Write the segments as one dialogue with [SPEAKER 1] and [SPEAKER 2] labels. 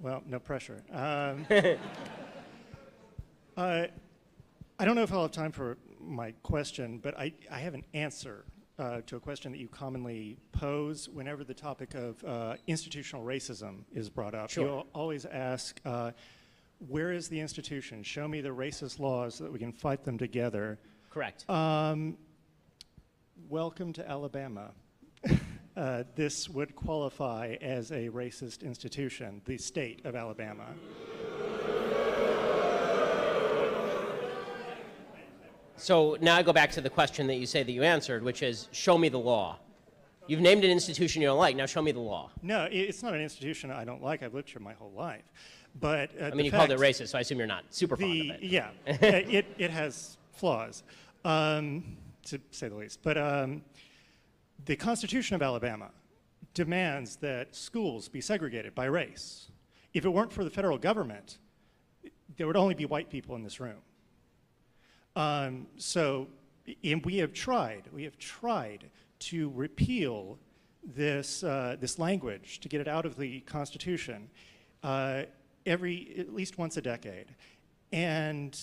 [SPEAKER 1] well, no pressure. I don't know if I'll have time for my question, but I have an answer to a question that you commonly pose whenever the topic of institutional racism is brought up.
[SPEAKER 2] Sure.
[SPEAKER 1] You'll always ask, where is the institution? Show me the racist laws so that we can fight them together.
[SPEAKER 2] Correct.
[SPEAKER 1] Welcome to Alabama. This would qualify as a racist institution, the state of Alabama.
[SPEAKER 2] So now I go back to the question that you say that you answered, which is, show me the law. You've named an institution you don't like, now show me the law.
[SPEAKER 1] No, it's not an institution I don't like. I've lived here my whole life. But
[SPEAKER 2] I mean, you called it racist, so I assume you're not super fond of it.
[SPEAKER 1] Yeah, it has flaws, to say the least. But the Constitution of Alabama demands that schools be segregated by race. If it weren't for the federal government, there would only be white people in this room. And we have tried to repeal this language, to get it out of the Constitution at least once a decade. And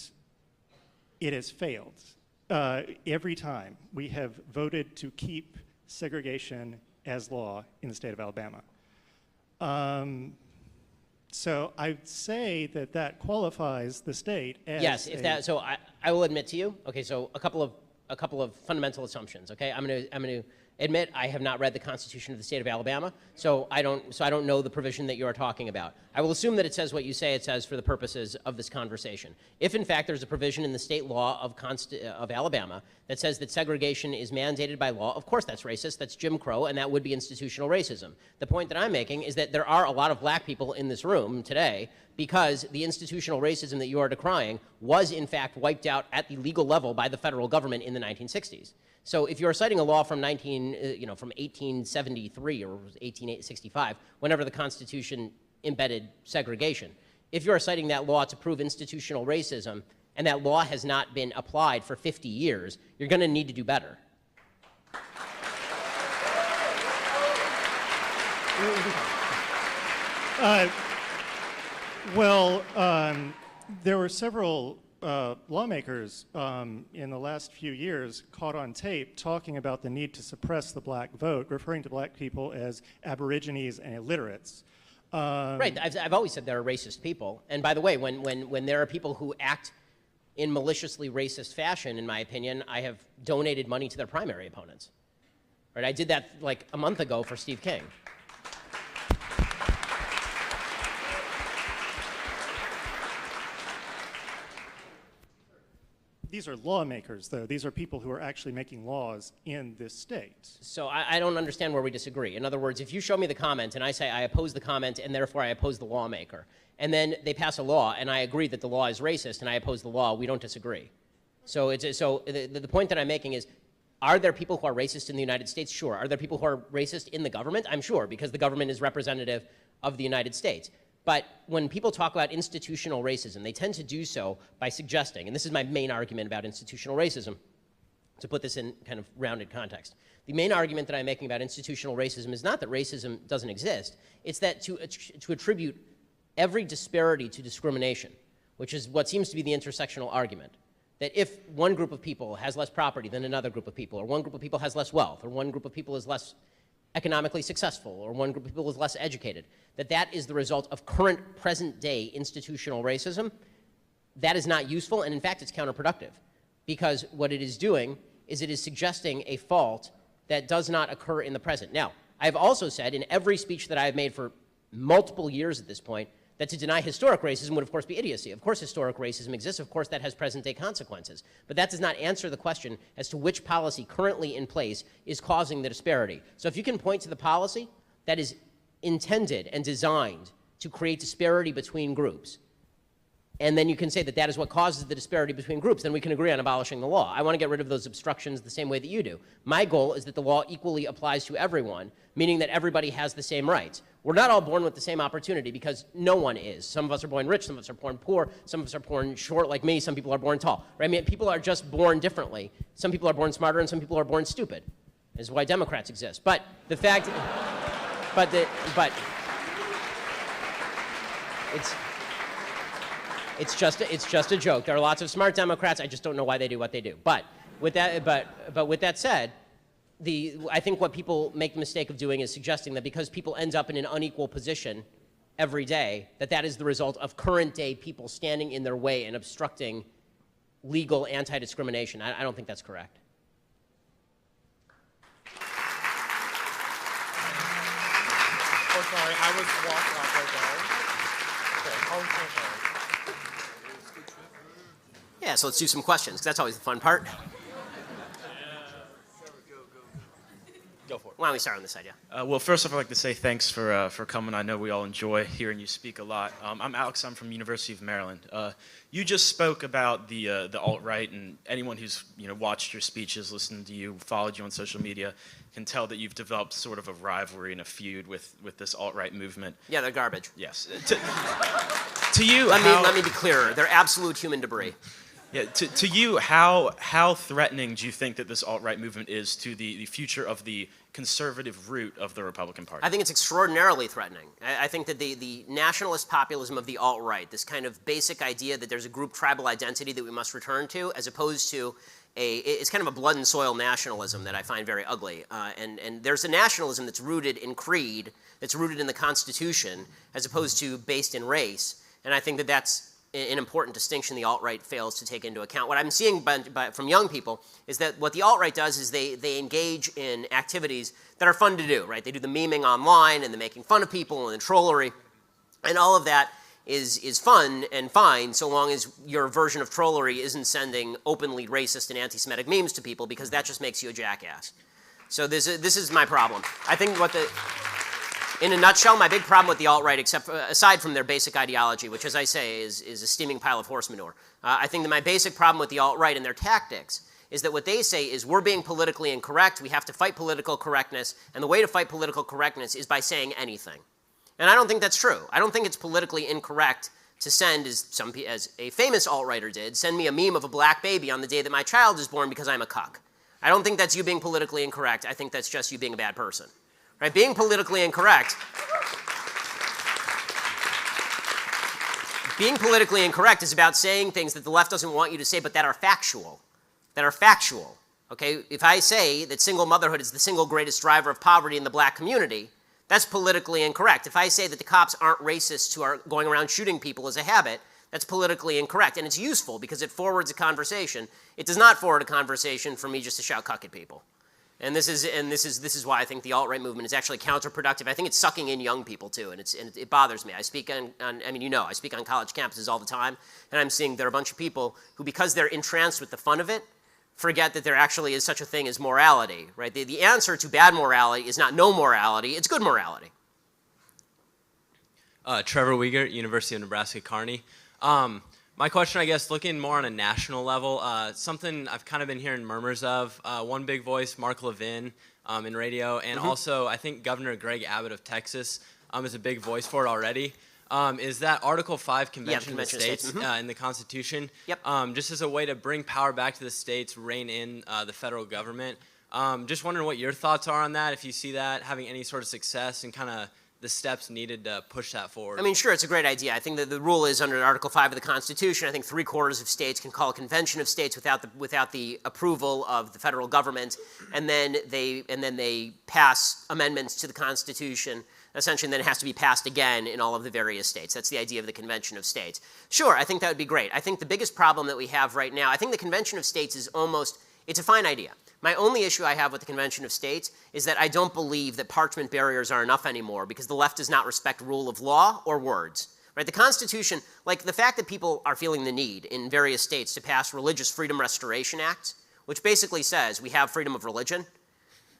[SPEAKER 1] it has failed. Every time we have voted to keep segregation as law in the state of Alabama. So I'd say that qualifies the state as
[SPEAKER 2] yes. If that, so I will admit to you. Okay, so a couple of fundamental assumptions. Okay, I'm going to admit I have not read the Constitution of the state of Alabama, so I don't know the provision that you are talking about. I will assume that it says what you say it says for the purposes of this conversation. If in fact there's a provision in the state law of Alabama that says that segregation is mandated by law, of course that's racist, that's Jim Crow, and that would be institutional racism. The point that I'm making is that there are a lot of black people in this room today because the institutional racism that you are decrying was in fact wiped out at the legal level by the federal government in the 1960s. So if you're citing a law from 1873 or 1865, whenever the Constitution embedded segregation, if you're citing that law to prove institutional racism and that law has not been applied for 50 years, you're going to need to do better.
[SPEAKER 1] There were several lawmakers in the last few years caught on tape talking about the need to suppress the black vote, referring to black people as aborigines and illiterates.
[SPEAKER 2] Right. I've always said there are racist people. And by the way, when there are people who act in maliciously racist fashion, in my opinion, I have donated money to their primary opponents. Right. I did that like a month ago for Steve King.
[SPEAKER 1] These are lawmakers, though. These are people who are actually making laws in this state.
[SPEAKER 2] So I don't understand where we disagree. In other words, if you show me the comment and I say I oppose the comment and therefore I oppose the lawmaker, and then they pass a law and I agree that the law is racist and I oppose the law, we don't disagree. So the point that I'm making is, are there people who are racist in the United States? Sure. Are there people who are racist in the government? I'm sure, because the government is representative of the United States. But when people talk about institutional racism, they tend to do so by suggesting, and this is my main argument about institutional racism, to put this in kind of rounded context. The main argument that I'm making about institutional racism is not that racism doesn't exist, it's that to attribute every disparity to discrimination, which is what seems to be the intersectional argument, that if one group of people has less property than another group of people, or one group of people has less wealth, or one group of people is less economically successful, or one group of people is less educated, that is the result of current present-day institutional racism, that is not useful, and in fact it's counterproductive. Because what it is doing is it is suggesting a fault that does not occur in the present. Now, I've also said in every speech that I've made for multiple years at this point, that to deny historic racism would of course be idiocy. Of course historic racism exists, of course that has present-day consequences. But that does not answer the question as to which policy currently in place is causing the disparity. So if you can point to the policy that is intended and designed to create disparity between groups, and then you can say that that is what causes the disparity between groups, then we can agree on abolishing the law. I want to get rid of those obstructions the same way that you do. My goal is that the law equally applies to everyone, meaning that everybody has the same rights. We're not all born with the same opportunity because no one is. Some of us are born rich, some of us are born poor, some of us are born short like me, some people are born tall. Right? I mean, people are just born differently. Some people are born smarter and some people are born stupid. This is why Democrats exist. But the fact, It's just a joke. There are lots of smart Democrats. I just don't know why they do what they do. But with that said, I think what people make the mistake of doing is suggesting that because people end up in an unequal position every day, that is the result of current day people standing in their way and obstructing legal anti-discrimination. I don't think that's correct.
[SPEAKER 3] Oh, sorry, I was walking off right there. Okay. Oh, so sorry.
[SPEAKER 2] Yeah, so let's do some questions, 'cause that's always the fun part.
[SPEAKER 4] Go for it.
[SPEAKER 2] Why don't we start on this side, yeah?
[SPEAKER 4] Well, first off, I'd like to say thanks for coming. I know we all enjoy hearing you speak a lot. I'm Alex. I'm from University of Maryland. You just spoke about the alt-right, and anyone who's watched your speeches, listened to you, followed you on social media, can tell that you've developed sort of a rivalry and a feud with this alt-right movement.
[SPEAKER 2] Yeah, they're garbage.
[SPEAKER 4] Yes. To you,
[SPEAKER 2] let me be clearer. They're absolute human debris.
[SPEAKER 4] Yeah, to you, how threatening do you think that this alt-right movement is to the future of the conservative root of the Republican Party?
[SPEAKER 2] I think it's extraordinarily threatening. I think that the nationalist populism of the alt-right, this kind of basic idea that there's a group tribal identity that we must return to, as opposed to it's kind of a blood and soil nationalism that I find very ugly. And there's a nationalism that's rooted in creed, that's rooted in the Constitution, as opposed to based in race. And I think that that's an important distinction the alt-right fails to take into account. What I'm seeing from young people is that what the alt-right does is they engage in activities that are fun to do, right? They do the memeing online and the making fun of people and the trollery, and all of that is fun and fine so long as your version of trollery isn't sending openly racist and anti-Semitic memes to people, because that just makes you a jackass. So this is my problem. I think in a nutshell, my big problem with the alt-right, aside from their basic ideology, which, as I say, is a steaming pile of horse manure, I think that my basic problem with the alt-right and their tactics is that what they say is we're being politically incorrect, we have to fight political correctness, and the way to fight political correctness is by saying anything. And I don't think that's true. I don't think it's politically incorrect to send, as a famous alt-righter did, send me a meme of a black baby on the day that my child is born because I'm a cuck. I don't think that's you being politically incorrect. I think that's just you being a bad person. Right? Being politically incorrect is about saying things that the left doesn't want you to say, but that are factual. Okay? If I say that single motherhood is the single greatest driver of poverty in the black community, that's politically incorrect. If I say that the cops aren't racists who are going around shooting people as a habit, that's politically incorrect. And it's useful because it forwards a conversation. It does not forward a conversation for me just to shout cuck at people. And this is why I think the alt-right movement is actually counterproductive. I think it's sucking in young people too, and it bothers me. I speak I speak on college campuses all the time, and I'm seeing there are a bunch of people who, because they're entranced with the fun of it, forget that there actually is such a thing as morality, right? The answer to bad morality is not no morality, it's good morality.
[SPEAKER 5] Trevor Wiegert, University of Nebraska-Kearney. My question, I guess, looking more on a national level, something I've kind of been hearing murmurs of, one big voice, Mark Levin, in radio, and also I think Governor Greg Abbott of Texas is a big voice for it already. Is that Article 5 Convention of the States in the Constitution, just as a way to bring power back to the states, rein in the federal government. Just wondering what your thoughts are on that, if you see that having any sort of success and kind of the steps needed to push that forward.
[SPEAKER 2] I mean, sure, it's a great idea. I think that the rule is under Article 5 of the Constitution, I think 3/4 of states can call a convention of states without the approval of the federal government, and then they pass amendments to the Constitution. Essentially, and then it has to be passed again in all of the various states. That's the idea of the Convention of States. Sure, I think that would be great. I think the biggest problem that we have right now, I think the Convention of States is it's a fine idea. My only issue I have with the Convention of States is that I don't believe that parchment barriers are enough anymore, because the left does not respect rule of law or words. Right? The Constitution, like the fact that people are feeling the need in various states to pass Religious Freedom Restoration Acts, which basically says we have freedom of religion,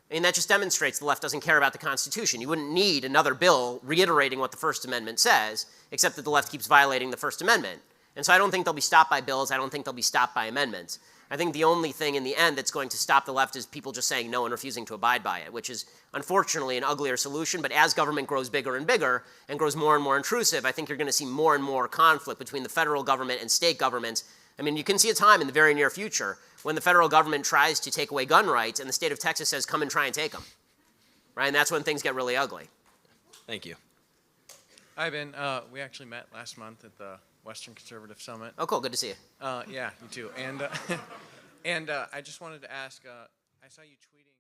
[SPEAKER 2] and that just demonstrates the left doesn't care about the Constitution. You wouldn't need another bill reiterating what the First Amendment says, except that the left keeps violating the First Amendment. And so I don't think they'll be stopped by bills. I don't think they'll be stopped by amendments. I think the only thing in the end that's going to stop the left is people just saying no and refusing to abide by it, which is unfortunately an uglier solution. But as government grows bigger and bigger and grows more and more intrusive, I think you're going to see more and more conflict between the federal government and state governments. I mean, you can see a time in the very near future when the federal government tries to take away gun rights and the state of Texas says, come and try and take them. Right? And that's when things get really ugly.
[SPEAKER 5] Thank you.
[SPEAKER 6] Hi, Ben. We actually met last month at the Western Conservative Summit.
[SPEAKER 2] Oh, cool. Good to see you.
[SPEAKER 6] Yeah, you too. And I just wanted to ask. I saw you tweeting.